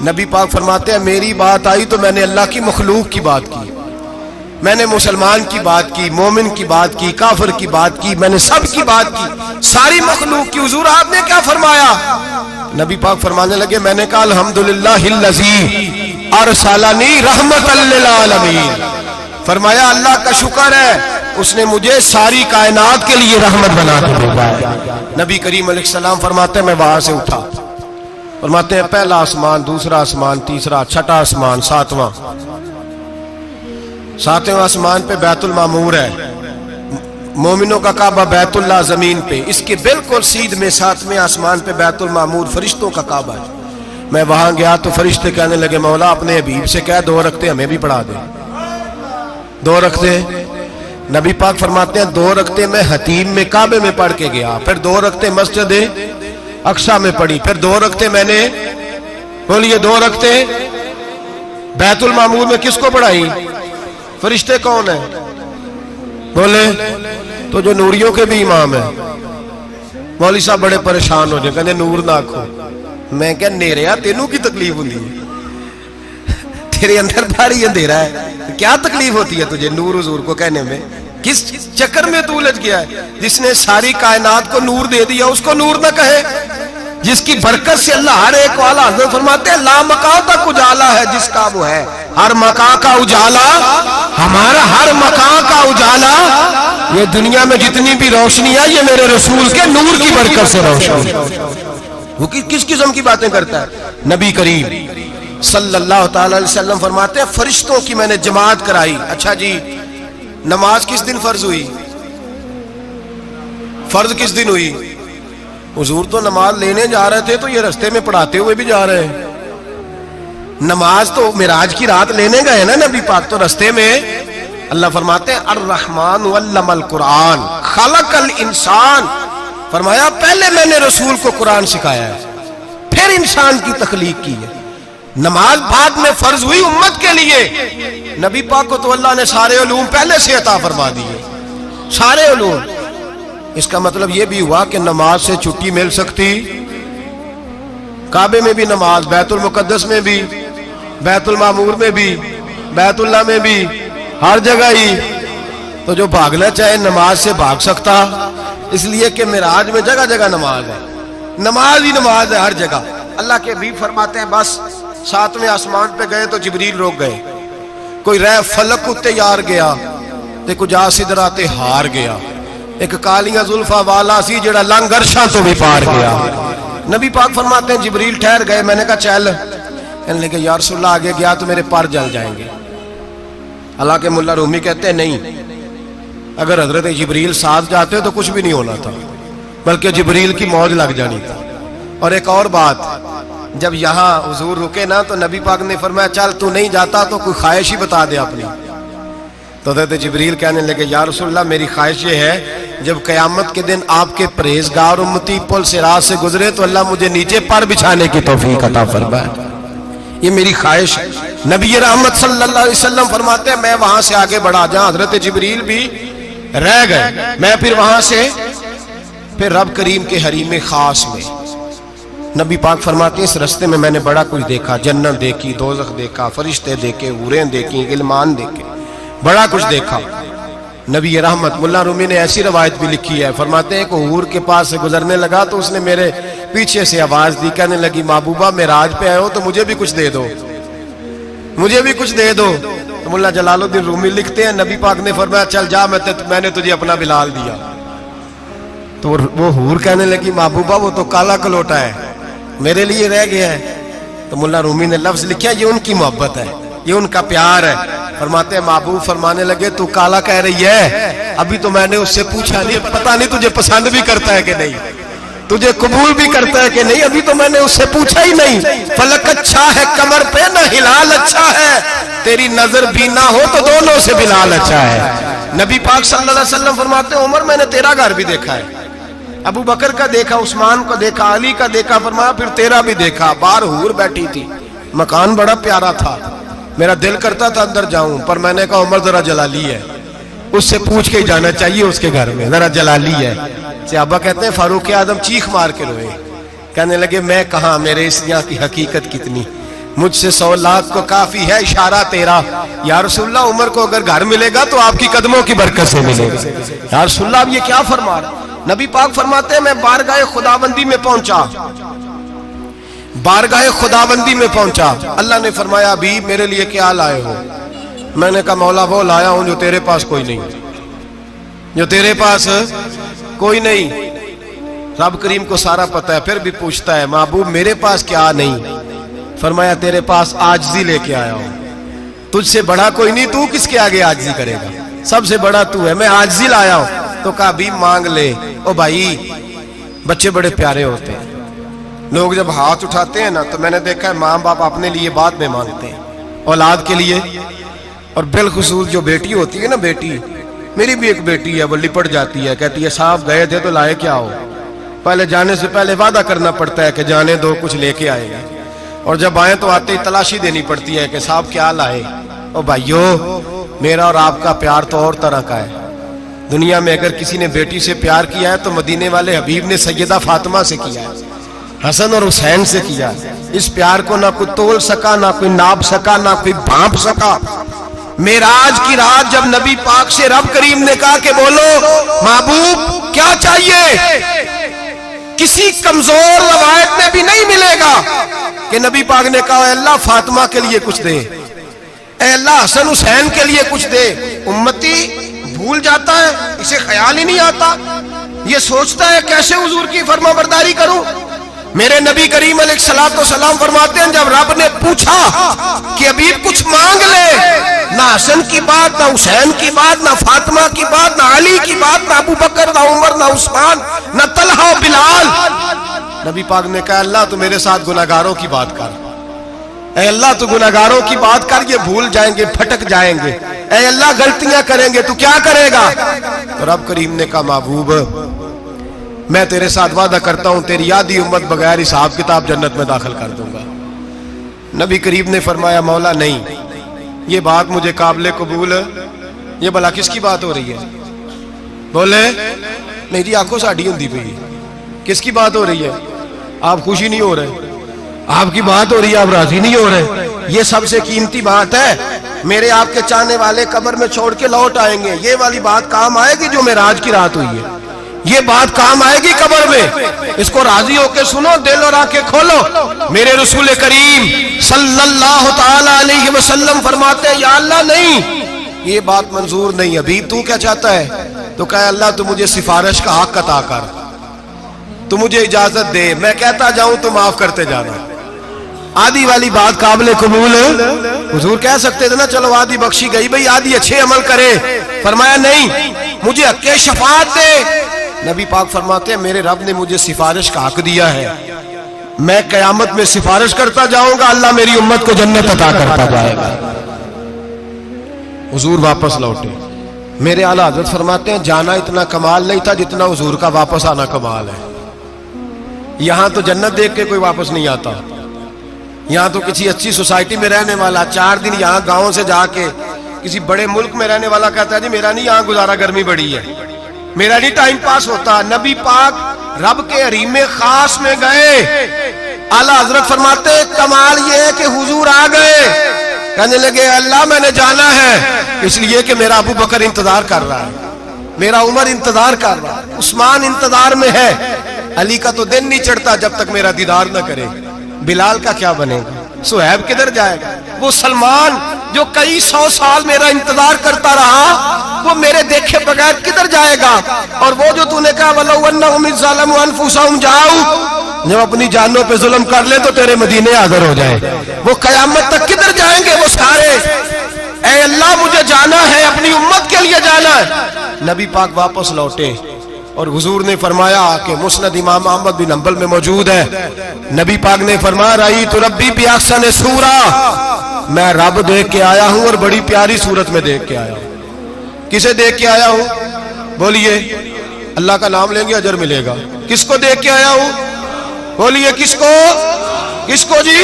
نبی پاک فرماتے ہیں میری بات آئی تو میں نے اللہ کی مخلوق کی بات کی, میں نے مسلمان کی بات کی, مومن کی بات کی, کافر کی بات کی, میں نے سب کی بات کی, ساری مخلوق کی. حضور آپ نے کیا فرمایا؟ نبی پاک فرمانے لگے میں نے کہا الحمدللہ الذی ارسلنی رحمۃ للعالمین. فرمایا اللہ کا شکر ہے اس نے مجھے ساری کائنات کے لیے رحمت بنا کے بھیجا ہے. نبی کریم علیہ السلام فرماتے ہیں میں وہاں سے اٹھا, فرماتے ہیں پہلا آسمان, دوسرا آسمان, تیسرا, چھٹا آسمان, ساتواں آسمان پہ بیت المعمور ہے, مومنوں کا کعبہ بیت اللہ زمین پہ, اس کے بالکل سیدھ میں ساتویں آسمان پہ بیت المعمور فرشتوں کا کعبہ ہے. میں وہاں گیا تو فرشتے کہنے لگے مولا اپنے حبیب سے کہہ 2 رکعتیں ہمیں بھی پڑھا دے. 2 رکعتیں. نبی پاک فرماتے ہیں 2 رکعتیں میں حتیم میں کعبے میں پڑھ کے گیا, پھر 2 رکعتیں مسجد اقصی میں پڑھی, پھر 2 رکعتیں میں نے بولیے 2 رکعتیں بیت المعمور میں کس کو پڑھائی؟ فرشتے کون ہیں بولے؟ تو جو نوریوں کے بھی امام ہیں. مولوی صاحب بڑے پریشان ہو جائے, کہنے نور نہ آکھو. میں کہ نیریا تینوں کی تکلیف ہوتی ہے, تیرے اندر بھاری اندھیرا ہے, کیا تکلیف ہوتی ہے تجھے نور حضور کو کہنے میں؟ کس چکر میں تو الجھ گیا ہے؟ جس نے ساری کائنات کو نور دے دیا اس کو نور نہ کہے, جس کی برکت سے اللہ ہر ایک والا. حضرت فرماتے ہیں لا مکان تک اجالا ہے جس کا وہ ہے, ہر مکان کا اجالا ہمارا, ہر مکان کا اجالا. یہ دنیا میں جتنی بھی روشنی ہے یہ میرے رسول کے نور کی برکت سے روشنی. وہ کس قسم کی باتیں کرتا ہے؟ نبی کریم صلی اللہ تعالی علیہ وسلم فرماتے ہیں فرشتوں کی میں نے جماعت کرائی. اچھا جی نماز کس دن فرض ہوئی؟ فرض کس دن ہوئی؟ حضور تو نماز لینے جا رہے تھے تو یہ رستے میں پڑھاتے ہوئے بھی جا رہے ہیں. نماز تو معراج کی رات لینے گئے نا نبی پاک, تو رستے میں اللہ فرماتے ہیں الرحمن علم القرآن خلق الانسان. فرمایا پہلے میں نے رسول کو قرآن سکھایا ہے, پھر انسان کی تخلیق کی ہے. نماز بعد میں فرض ہوئی امت کے لیے. نبی پاک کو تو اللہ نے سارے علوم پہلے سے عطا فرما دیے, سارے علوم. اس کا مطلب یہ بھی ہوا کہ نماز سے چھٹی مل سکتی. کعبے میں بھی نماز, بیت المقدس میں بھی, بیت المعمور میں بھی, بیت اللہ میں بھی, ہر جگہ ہی. تو جو بھاگنا چاہے نماز سے بھاگ سکتا, اس لیے کہ معراج میں جگہ جگہ نماز ہے, نماز ہی نماز ہے ہر جگہ. اللہ کے حبیب فرماتے ہیں بس 7ویں آسمان پہ گئے تو جبریل روک گئے. کوئی رہ فلک اتے یار گیا تے کچھ آ سدراتے ہار گیا. ایک کالیاں زلفا والا سی جڑا لنگ عرشاں تو بھی پار گیا. نبی پاک فرماتے ہیں جبریل ٹھہر گئے, میں نے کہا چل. کہنے لگے یا رسول اللہ آگے گیا تو میرے پر جل جائیں گے. حالانکہ ملا رومی کہتے ہیں نہیں, اگر حضرت جبریل ساتھ جاتے تو کچھ بھی نہیں ہونا تھا, بلکہ جبریل کی موج لگ جانی تھی. اور ایک اور بات, جب یہاں حضور رکے نا تو نبی پاک نے فرمایا چل تو نہیں جاتا تو کوئی خواہش ہی بتا دے اپنی. تو حضرت جبریل کہنے لگے یا رسول اللہ میری خواہش یہ ہے جب قیامت کے دن آپ کے پرہیزگار امتی پل صراط سے گزرے تو اللہ مجھے نیچے پر بچھانے کی توفیق عطا فرمائے, یہ میری خواہش ہے. نبی رحمت صلی اللہ علیہ وسلم فرماتے ہیں میں وہاں سے آگے بڑھا جہاں حضرت جبریل بھی رہ گئے, میں پھر وہاں سے پھر رب کریم کے حریم خاص میں. نبی پاک فرماتے ہیں اس رستے میں نے بڑا کچھ دیکھا, جنت دیکھی, دوزخ دیکھا, فرشتے دیکھے, حوریں دیکھی, غلمان دیکھے, بڑا کچھ دیکھا. نبی رحمت ملا رومی نے ایسی روایت بھی لکھی ہے, فرماتے ہیں کہ حور کے پاس سے گزرنے لگا تو اس نے میرے پیچھے سے آواز دی, کہنے لگی محبوبہ معراج پہ آئے ہو تو مجھے بھی کچھ دے دو, مجھے بھی کچھ دے دو. تو ملا جلال الدین رومی لکھتے ہیں نبی پاک نے فرمایا چل جا میں نے تجھے اپنا بلال دیا. تو وہ حور کہنے لگی محبوبہ وہ تو کالا کلوٹا ہے, میرے لیے رہ گیا ہے. تو ملا رومی نے لفظ لکھا یہ ان کی محبت ہے, یہ ان کا پیار ہے. فرماتے ہیں محبوب فرمانے لگے تو کالا کہہ رہی ہے، ابھی تو میں نے اس سے پوچھا نہیں، پتہ نہیں تجھے پسند بھی کرتا ہے کہ نہیں، تجھے قبول بھی کرتا ہے کہ نہیں، ابھی تو میں نے اس سے پوچھا ہی نہیں۔ فلک اچھا ہے کمر پہ نہ ہلال اچھا ہے، تیری نظر بھی نہ ہو تو دونوں سے بلال اچھا ہے۔ نبی پاک صلی اللہ علیہ وسلم فرماتے ہیں عمر میں نے تیرا گھر بھی دیکھا ہے، ابو بکر کا دیکھا، عثمان کو دیکھا، علی کا دیکھا، فرمایا پھر تیرا بھی دیکھا، باہر حور بیٹھی تھی، مکان بڑا پیارا تھا، میرا دل کرتا تھا اندر جاؤں، پر میں نے کہا عمر ذرا جلالی ہے، اس سے پوچھ کے جانا چاہیے اس کے گھر میں، ذرا جلالی ہے۔ صحابہ کہتے ہیں فاروق اعظم چیخ مار کے روئے، کہنے لگے میں کہاں، میرے اس یہاں کی حقیقت کتنی، مجھ سے 100 لاکھ کو کافی ہے اشارہ تیرا، یا رسول اللہ عمر کو اگر گھر ملے گا تو آپ کی قدموں کی برکت سے ملے گا۔ یا رسول اللہ اب یہ کیا فرما رہا؟ نبی پاک فرماتے ہیں میں بارگاہ خداوندی میں پہنچا، بارگاہ خداوندی میں پہنچا، اللہ نے فرمایا ابھی میرے لیے کیا لائے ہو؟ میں نے کہا مولا وہ لایا ہوں جو تیرے پاس کوئی نہیں، جو تیرے پاس کوئی نہیں۔ رب کریم کو سارا پتہ ہے، پھر بھی پوچھتا ہے محبوب میرے پاس کیا نہیں؟ فرمایا تیرے پاس عاجزی لے کے آیا ہوں، تجھ سے بڑا کوئی نہیں، تو کس کے آگے عاجزی کرے گا، سب سے بڑا تو ہے، میں عاجزی لایا ہوں۔ تو کہا بھی مانگ لے۔ او بھائی بچے بڑے پیارے ہوتے ہیں، لوگ جب ہاتھ اٹھاتے ہیں نا تو میں نے دیکھا ہے ماں باپ اپنے لیے بعد میں مانگتے ہیں اولاد کے لیے، اور بالخصوص جو بیٹی ہوتی ہے نا، بیٹی میری بھی ایک بیٹی ہے، وہ لپٹ جاتی ہے، کہتی ہے صاحب گئے تھے تو لائے کیا ہو؟ پہلے جانے سے پہلے وعدہ کرنا پڑتا ہے کہ جانے دو کچھ لے کے آئے گا، اور جب آئیں تو آتے ہی تلاشی دینی پڑتی ہے کہ صاحب کیا لائے۔ او بھائیو میرا اور آپ کا پیار تو اور طرح کا ہے، دنیا میں اگر کسی نے بیٹی سے پیار کیا ہے تو مدینے والے حبیب نے سیدہ فاطمہ سے کیا ہے، حسن اور حسین سے کیا۔ اس پیار کو نہ کوئی تول سکا، نہ کوئی ناپ سکا، نہ کوئی بھانپ سکا۔ معراج کی رات جب نبی پاک سے رب کریم نے کہا کہ بولو محبوب کیا چاہیے، کسی کمزور روایت میں بھی نہیں ملے گا کہ نبی پاک نے کہا اے اللہ فاطمہ کے لیے کچھ دے، اے اللہ حسن حسین کے لیے کچھ دے۔ امتی بھول جاتا ہے، اسے خیال ہی نہیں آتا، یہ سوچتا ہے کیسے حضور کی فرما برداری کروں۔ میرے نبی کریم علیہ الصلوۃ والسلام فرماتے ہیں جب رب نے پوچھا کہ ابھی کچھ مانگ لے، نہ حسن کی بات، نہ حسین کی بات، نہ فاطمہ کی بات، نہ علی کی بات، نہ ابو بکر، نہ عمر، نہ عثمان، نہ طلحہ بلال، نبی پاک نے کہا اللہ تو میرے ساتھ گناہگاروں کی بات کر، اے اللہ تو گناہگاروں کی بات کر، یہ بھول جائیں گے، پھٹک جائیں گے، اے اللہ غلطیاں کریں گے تو کیا کرے گا؟ تو رب کریم نے کہا محبوب میں تیرے ساتھ وعدہ کرتا ہوں تیری آدھی امت بغیر حساب کتاب جنت میں داخل کر دوں گا۔ نبی کریم نے فرمایا مولا نہیں، یہ بات مجھے قابل قبول، یہ بھلا کس کی بات ہو رہی ہے؟ بولے نہیں جی آنکھوں ساڑھی ہوندی پئی، کس کی بات ہو رہی ہے؟ آپ خوشی نہیں ہو رہے، آپ کی بات ہو رہی ہے، آپ راضی نہیں ہو رہے۔ یہ سب سے قیمتی بات ہے، میرے آپ کے چاہنے والے قبر میں چھوڑ کے لوٹ آئیں گے، یہ والی بات کام آئے گی جو معراج کی رات ہوئی ہے، یہ بات کام آئے گی قبر میں، اس کو راضی ہو کے سنو، دل اور آنکھیں کھولو۔ میرے رسول کریم صلی اللہ تعالی علیہ وسلم فرماتے ہیں یا اللہ نہیں، یہ بات منظور نہیں، ابھی تو کیا چاہتا ہے؟ تو کہا اللہ تو مجھے سفارش کا حق عطا کر، تو مجھے اجازت دے، میں کہتا جاؤں تو معاف کرتے جانا۔ آدھی والی بات قابل قبول، حضور کہہ سکتے تھے نا چلو آدھی بخشی گئی بھئی آدھی اچھے عمل کرے، فرمایا نہیں مجھے حق شفاعت دے۔ نبی پاک فرماتے ہیں میرے رب نے مجھے سفارش کا حق دیا ہے، میں قیامت میں سفارش کرتا جاؤں گا، اللہ میری امت کو جنت عطا کرتا جائے گا۔ حضور واپس لوٹے، میرے اعلیٰ حضرت فرماتے ہیں جانا اتنا کمال نہیں تھا جتنا حضور کا واپس آنا کمال ہے۔ یہاں تو جنت دیکھ کے کوئی واپس نہیں آتا، یہاں تو کسی اچھی سوسائٹی میں رہنے والا 4 دن یہاں گاؤں سے جا کے کسی بڑے ملک میں رہنے والا کہتا ہے جی میرا نہیں یہاں گزارا، گرمی بڑی ہے، میرا نہیں ٹائم پاس ہوتا۔ نبی پاک رب کے حریم خاص میں گئے، اعلیٰ حضرت فرماتے کمال یہ ہے کہ حضور آ گئے، کہنے لگے اللہ میں نے جانا ہے اس لیے کہ میرا ابو بکر انتظار کر رہا ہے، میرا عمر انتظار کر رہا ہے، عثمان انتظار میں ہے، علی کا تو دن نہیں چڑھتا جب تک میرا دیدار نہ کرے، بلال کا کیا بنے گا، صہیب کدھر جائے گا، وہ سلمان جو کئی 100 سال میرا انتظار کرتا رہا وہ میرے دیکھے بغیر کدھر جائے گا، اور وہ جو تو نے کہا وَلَوْ أَنَّهُمْ إِذْ ظَلَمُوا أَنفُسَهُمْ جَاءُوا، جب اپنی جانوں پہ ظلم کر لے تو تیرے مدینے حاضر ہو جائے، وہ قیامت تک کدھر جائیں گے وہ سارے؟ اے اللہ اللہ مجھے جانا ہے، اپنی امت کے لیے جانا ہے۔ نبی پاک واپس لوٹے اور حضور نے فرمایا کہ مسند امام احمد بن حنبل میں موجود ہے، نبی پاک نے فرمایا رأیت ربی بأحسن صورہ، میں رب دیکھ کے آیا ہوں اور بڑی پیاری صورت میں دیکھ کے آیا ہوں۔ کسے دیکھ کے آیا ہوں؟ بولیے، اللہ کا نام لیں گے اجر ملے گا۔ کس کو دیکھ کے آیا ہوں؟ بولیے کس کو؟ کس کو جی؟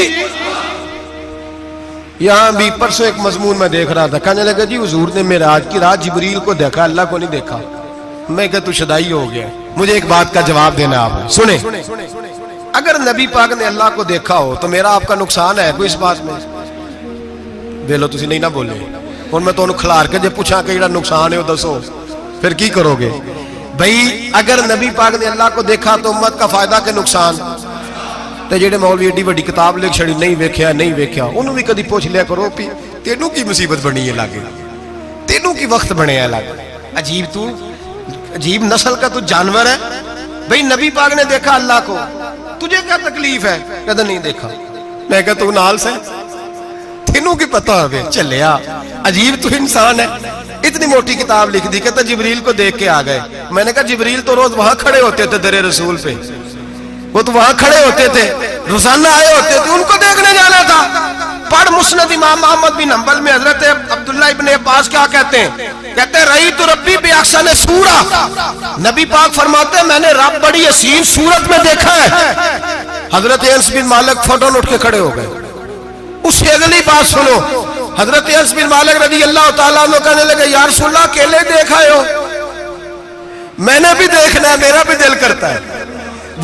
یہاں بھی پرسوں ایک مضمون میں دیکھ رہا تھا، کہنے لگا جی حضور نے معراج کی رات جبریل کو دیکھا، اللہ کو نہیں دیکھا۔ میں کہا تو شدائی ہو گیا۔ مجھے ایک بات کا جواب دینا آپ سنیں، اگر نبی پاک نے اللہ کو دیکھا ہو تو میرا آپ کا نقصان ہے کوئی اس بات میں؟ دے لو تسی نہیں نہ بولے ہن میں تانوں کھلار کے جے پوچھاں کہ جڑا نقصان ہے وہ دسو پھر کی کرو گے؟ بھئی اگر نبی پاک نے اللہ کو دیکھا تو امت کا فائدہ کہ نقصان؟ تے جڑے مولوی ایڈی بڑی کتاب لکھ چھڑی نہیں ویکھیا نہیں ویکھیا انہوں بھی کدی پوچھ لیا کرو پی تینوں کی مصیبت بنی ہے لاگے، تینوں کی وقت بنے ہے لاگے، عجیب نسل کا تو جانور ہے۔ بھئی نبی پاک نے دیکھا اللہ کو، تجھے کیا تکلیف ہے؟ کہتا نہیں دیکھا۔ میں کہتا تو نال سے تینوں کی پتہ ہوئے چلیا، عجیب تو انسان ہے۔ اتنی موٹی کتاب لکھ دی، کہتا جبریل کو دیکھ کے آ گئے۔ میں نے کہا جبریل تو روز وہاں کھڑے ہوتے تھے در رسول پہ، وہ تو وہاں کھڑے ہوتے تھے، روزانہ آئے ہوتے تھے، ان کو دیکھنے جانا تھا۔ پڑھ مسند امام احمد بن حنبل میں حضرت عبداللہ ابن عباس کیا کہتے ہیں؟ کہتے ہیں رأیت ربی بأحسن صورہ، نبی پاک فرماتے ہیں میں نے رب بڑی حسین صورت میں دیکھا ہے۔ حضرت انس بن مالک فوٹون اٹھ کے کھڑے ہو گئے۔ اس سے اگلی بات سنو، حضرت انس بن مالک رضی اللہ تعالیٰ عنہ کہنے لگے یا رسول اللہ اکیلے دیکھا ہو؟ میں نے بھی دیکھنا ہے، میرا بھی دل کرتا ہے۔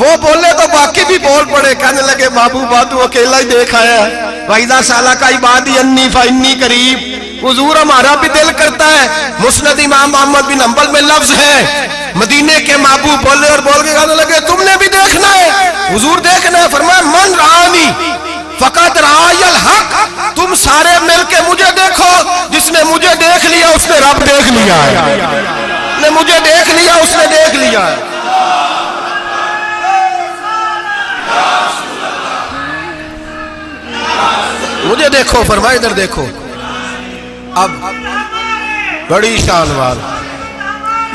وہ بولے تو باقی بھی بول پڑے، کہنے لگے محبوبہ تو اکیلا ہی دیکھ آیا ہے۔ وَإِذَا سَأَلَكَ عِبَادِي عَنِّي فَإِنِّي قَرِيبٌ، حضور ہمارا بھی دل کرتا ہے۔ مسند امام احمد بن حنبل میں لفظ ہے، مدینے کے محبوب بولے اور بول کے کہنے لگے تم نے بھی دیکھنا ہے؟ حضور دیکھنا ہے؟ فرمایا من رآنی فقط رآی الحق، تم سارے مل کے مجھے دیکھو، جس نے مجھے دیکھ لیا اس نے رب دیکھ لیا ہے، جس نے مجھے دیکھ لیا اس نے دیکھ لیا ہے۔ مجھے دیکھو، فرمایا ادھر دیکھو۔ اب بڑی شان وال،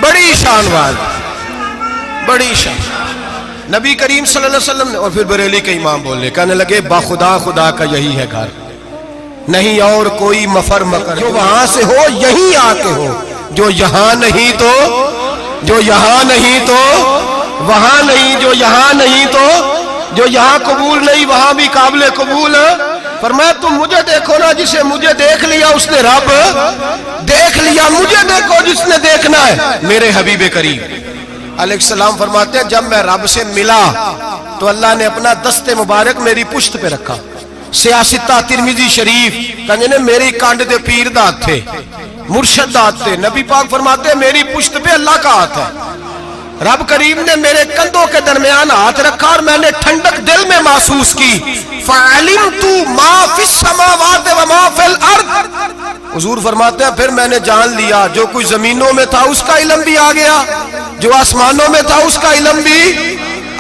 بڑی شان وال، بڑی شان نبی کریم صلی اللہ علیہ وسلم نے، اور پھر بریلی کے امام بولے، کہنے لگے باخدا خدا کا یہی ہے گھر، نہیں اور کوئی مفر مکر، جو وہاں سے ہو یہیں آ کے ہو، جو یہاں نہیں تو، جو یہاں نہیں تو وہاں نہیں، جو یہاں نہیں تو جو یہاں قبول نہیں وہاں بھی قابل قبول ہے۔ فرمایا تم مجھے دیکھو نا، جسے مجھے دیکھ لیا اس نے رب دیکھ لیا، مجھے دیکھو جس نے دیکھنا ہے میرے حبیب کریم علیہ السلام۔ فرماتے ہیں جب میں رب سے ملا تو اللہ نے اپنا دست مبارک میری پشت پہ رکھا، سیاستہ ترمذی شریف کہنے نے میری کانڈ دے پیر دات تھے، مرشد دات تھے۔ نبی پاک فرماتے ہیں میری پشت پہ اللہ کا ہاتھ ہے، رب کریم نے میرے کندھوں کے درمیان ہاتھ رکھا اور میں نے ٹھنڈک دل میں محسوس کی۔ فَعَلِمْتُ مَا فِي السَّمَاوَاتِ وَمَا فِي الْأَرْضِ، حضور فرماتے ہیں پھر میں نے جان لیا جو کچھ زمینوں میں تھا اس کا علم بھی آ گیا، جو آسمانوں میں تھا اس کا علم بھی۔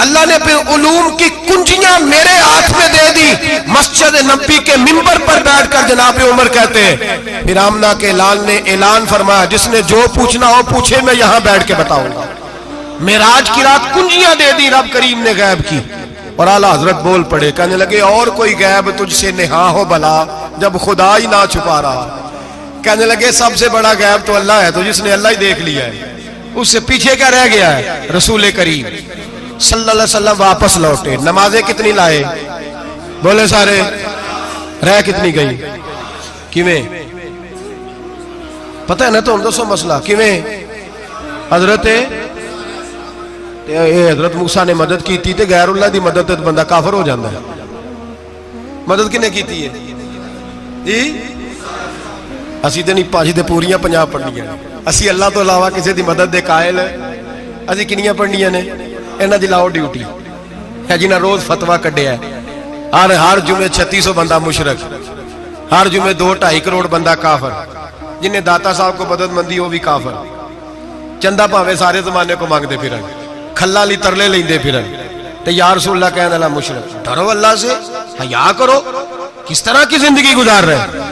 اللہ نے پھر علوم کی کنجیاں میرے ہاتھ میں دے دی۔ مسجد نبی کے منبر پر بیٹھ کر جناب عمر کہتے ہیں پھر آمنہ کے لال نے اعلان فرمایا جس نے جو پوچھنا ہو پوچھے، میں یہاں بیٹھ کے بتاؤں گا۔ معراج کی رات کنجیاں دے دی رب کریم نے غیب کی، اور اعلیٰ حضرت بول پڑے، کہنے لگے اور کوئی غیب تجھ سے نہا ہو بھلا جب خدا ہی نہ چھپا رہا۔ کہنے لگے سب سے بڑا غیب تو اللہ ہے، تو جس نے اللہ ہی دیکھ لیا ہے اس سے پیچھے کیا رہ گیا ہے؟ رسول کریم صلی اللہ علیہ وسلم واپس لوٹے، نمازیں کتنی لائے؟ بولے سارے، رہ کتنی گئی؟ کیویں پتہ ہے نا؟ تو ہم دوسو مسئلہ کیویں حضرت موسیٰ نے مدد کی تھی تے غیر اللہ دی مدد تے بندہ کافر ہو جاندہ ہے۔ مدد کنے کی تھی ہے جی؟ اسی تے نہیں پانچ دے پوریاں 50 پڑھنیاں، اسی اللہ تو علاوہ کسی دی مدد دے قائل ہے، اسی کنیاں پڑھنیاں نے؟ انہاں دی لاؤ ڈیوٹی ہے جنہاں روز فتویٰ کڈیا ہے، ہر جمعے 3600 بندہ مشرک، ہر جمعے 2-2.5 کروڑ بندہ کافر، جنہیں داتا صاحب کو مدد مندی ہو بھی کافر، چندہ پاوے سارے زمانے کو مانگ دے پھر کھلا لی ترلے لیں دے پھر تے یا رسول اللہ کہنے اللہ مشرک۔ ڈرو اللہ سے، حیا کرو، کس طرح کی زندگی گزار رہے ہیں؟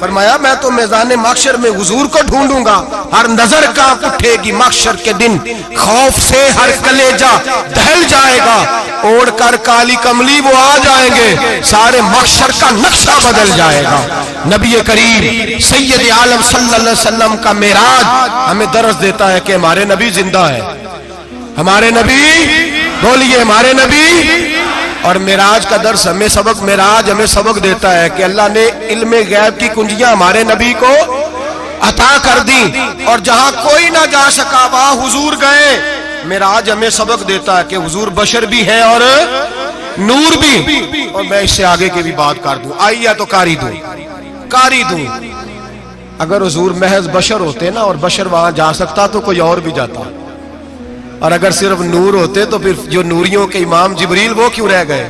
فرمایا میں تو میدان محشر میں حضور کو ڈھونڈوں گا، ہر نظر کانپ اٹھے گی محشر کے دن، خوف سے ہر کلیجہ دہل جائے گا، اوڑھ کر کالی کملی وہ آ جائیں گے، سارے محشر کا نقشہ بدل جائے گا۔ نبی کریم سید عالم صلی اللہ علیہ وسلم کا معراج ہمیں درس دیتا ہے کہ ہمارے نبی زندہ ہے، ہمارے نبی، بولیے ہمارے نبی۔ اور معراج کا درس ہمیں سبق، معراج ہمیں سبق دیتا ہے کہ اللہ نے علم غیب کی کنجیاں ہمارے نبی کو عطا کر دی، اور جہاں کوئی نہ جا سکا وہاں حضور گئے۔ معراج ہمیں سبق دیتا ہے کہ حضور بشر بھی ہے اور نور بھی۔ اور میں اس سے آگے کی بھی بات کر دوں، آئی یا تو کاری دوں۔ اگر حضور محض بشر ہوتے نا اور بشر وہاں جا سکتا تو کوئی اور بھی جاتا، اور اگر صرف نور ہوتے تو پھر جو نوریوں کے امام جبریل وہ کیوں رہ گئے؟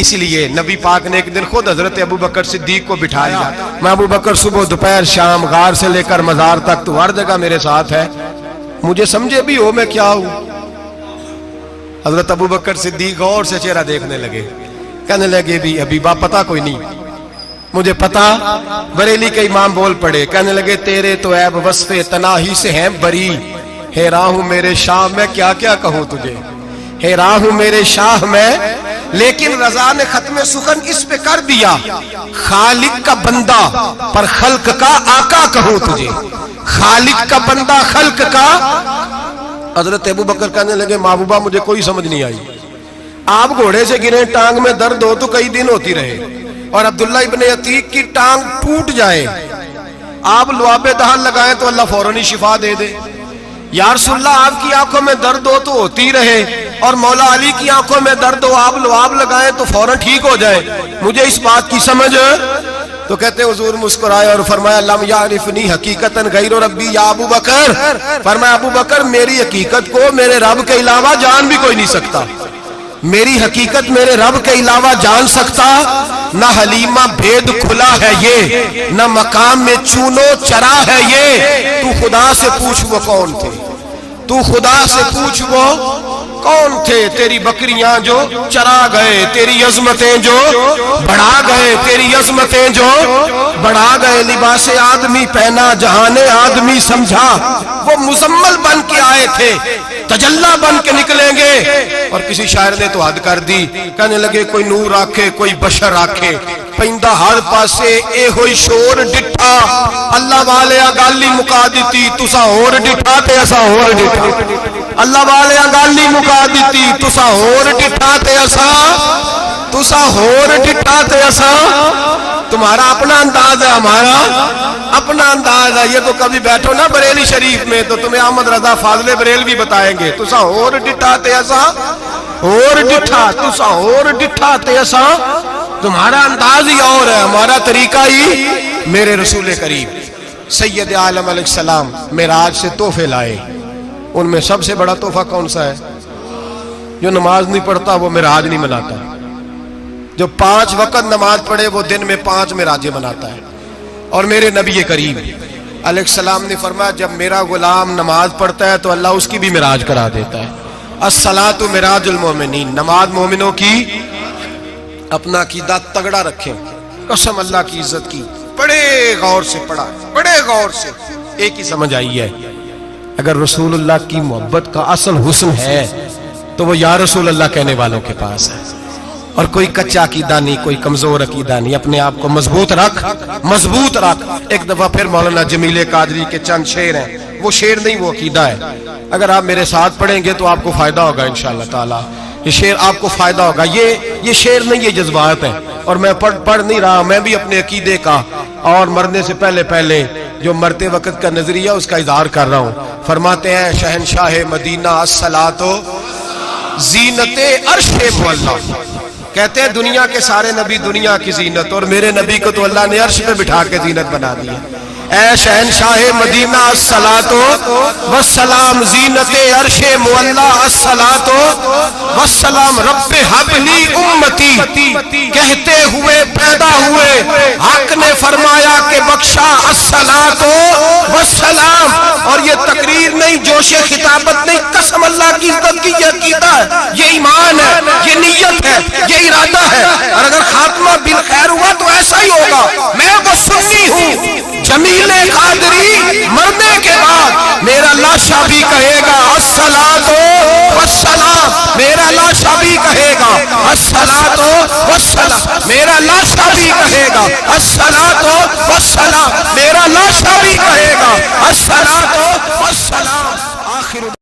اس لیے نبی پاک نے ایک دن خود حضرت ابو بکر صدیق کو بٹھایا، میں ابو بکر صبح دوپہر شام غار سے لے کر مزار تک تو ہر جگہ میرے ساتھ ہے، مجھے سمجھے بھی ہو میں کیا ہوں۔ حضرت ابو بکر صدیق غور سے چہرہ دیکھنے لگے، کہنے لگے بھی حبیبہ پتہ کوئی نہیں، مجھے پتا۔ بریلی کے امام بول پڑے، کہنے لگے تیرے تو عیب وصف تناہی سے ہیں بری، حیران ہوں میرے شاہ میں کیا کیا کہوں تجھے، حیران ہوں میرے شاہ میں، لیکن رضا نے ختم سخن اس پہ کر دیا، خالق کا بندہ پر خلق کا آقا کہوں تجھے، خالق کا بندہ خلق کا۔ حضرت ابو بکر کہنے لگے محبوبہ مجھے کوئی سمجھ نہیں آئی، آپ گھوڑے سے گرے ٹانگ میں درد ہو تو کئی دن ہوتی رہے، اور عبداللہ ابن عتیق کی ٹانگ ٹوٹ جائے، آپ لعاب دہن لگائیں تو اللہ فوراً ہی شفا دے دے۔ یا رسول اللہ آپ کی آنکھوں میں درد ہو تو ہوتی رہے، اور مولا علی کی آنکھوں میں درد ہو آپ لعاب لگائیں تو فوراً ٹھیک ہو جائے، مجھے اس بات کی سمجھ۔ تو کہتے حضور مسکرائے اور فرمایا لم یعرفنی حقیقتاً غیر ربی یا ابو بکر، فرمایا ابو بکر میری حقیقت کو میرے رب کے علاوہ جان بھی کوئی نہیں سکتا، میری حقیقت میرے رب کے علاوہ جان سکتا، نہ حلیمہ بھید کھلا ہے یہ، نہ مقام میں چونو چرا ہے یہ، تو خدا سے پوچھ وہ کون تھے، تو خدا سے پوچھ وہ کون تھے، تیری بکریاں جو چرا گئے، تیری عظمتیں جو بڑھا گئے، تیری عظمتیں جو بڑھا گئے، لباس آدمی پہنا جہان آدمی سمجھا، وہ مزمل بن کے آئے تھے تجلا بن کے نکلیں گے۔ اور کسی شاعر نے تو حد کر دی، کہنے لگے کوئی نور آکھے کوئی بشر آکھے، پیندہ ہر پاسے اے ہوئی شور ڈٹھا، اللہ والے گالی مکا دیتی تسا ہور ڈٹھا تے اسا ہور ڈٹھا، اللہ والے گالی مکا دیتی تسا ہور ڈٹھا تے اسا، تمہارا اپنا انداز ہے ہمارا اپنا انداز ہے، یہ تو کبھی بیٹھو نا بریلی شریف میں تو تمہیں احمد رضا فاضل بریل بھی بتائیں گے، تسا ہور ڈٹھا تے اسا ہور ڈٹھا، تسا ہور ڈٹھا تے اسا، تمہارا انداز ہی اور ہے ہمارا طریقہ ہی۔ میرے رسول کریم سید عالم علیہ السلام معراج سے تحفے لائے، ان میں سب سے بڑا تحفہ کون سا ہے؟ جو نماز نہیں پڑھتا وہ معراج نہیں مناتا، جو 5 وقت نماز پڑھے وہ دن میں 5 معراجیں مناتا ہے۔ اور میرے نبی کریم علیہ السلام نے فرمایا جب میرا غلام نماز پڑھتا ہے تو اللہ اس کی بھی معراج کرا دیتا ہے، الصلاۃ معراج المومنین، نماز مومنوں کی۔ اپنا عقیدہ تگڑا رکھیں، قسم اللہ کی عزت کی، بڑے غور سے پڑھا، بڑے غور سے، ایک ہی سمجھ آئی ہے، اگر رسول اللہ کی محبت کا اصل حسن ہے تو وہ یا رسول اللہ کہنے والوں کے پاس ہے، اور کوئی کچا عقیدہ نہیں، کوئی کمزور عقیدہ نہیں، اپنے آپ کو مضبوط رکھ، مضبوط رکھ۔ ایک دفعہ پھر مولانا جمیل قادری کے چند شعر ہیں، وہ شعر نہیں وہ عقیدہ ہے، اگر آپ میرے ساتھ پڑھیں گے تو آپ کو فائدہ ہوگا انشاءاللہ تعالی، یہ شعر آپ کو فائدہ ہوگا، یہ شعر نہیں یہ جذبات ہیں، اور میں پڑھ نہیں رہا، میں بھی اپنے عقیدے کا اور مرنے سے پہلے جو مرتے وقت کا نظریہ اس کا اظہار کر رہا ہوں۔ فرماتے ہیں شہنشاہ مدینہ الصلاۃ زینت عرش معلا، کہتے ہیں دنیا کے سارے نبی دنیا کی زینت، اور میرے نبی کو تو اللہ نے عرش پہ بٹھا کے زینت بنا دی ہے۔ اے شہنشاہ مدینہ الصلاۃ والسلام، زینت عرش معلا الصلاۃ والسلام، رب حب لی امتی کہتے ہوئے پیدا ہوئے، حق نے فرمایا کہ بخشا الصلاۃ والسلام۔ اور یہ تقریر نہیں، جوش خطابت نہیں، قسم اللہ کی عزت کی، یہ عقیدہ ہے، یہ ایمان ہے، یہ نیت ہے، یہ ارادہ ہے۔ اور اگر خاتمہ بالخیر ہوا تو ایسا ہی ہوگا۔ میں وہ سنی ہوں، جمیل قادری مرنے کے بعد میرا لاشا بھی کہے گا الصلاۃ والسلام، میرا لاشا بھی کہے گا الصلاۃ والسلام، میرا لاشا بھی کہے گا الصلاۃ والسلام، میرا لاشا بھی کہے گا الصلاۃ والسلام۔ آخر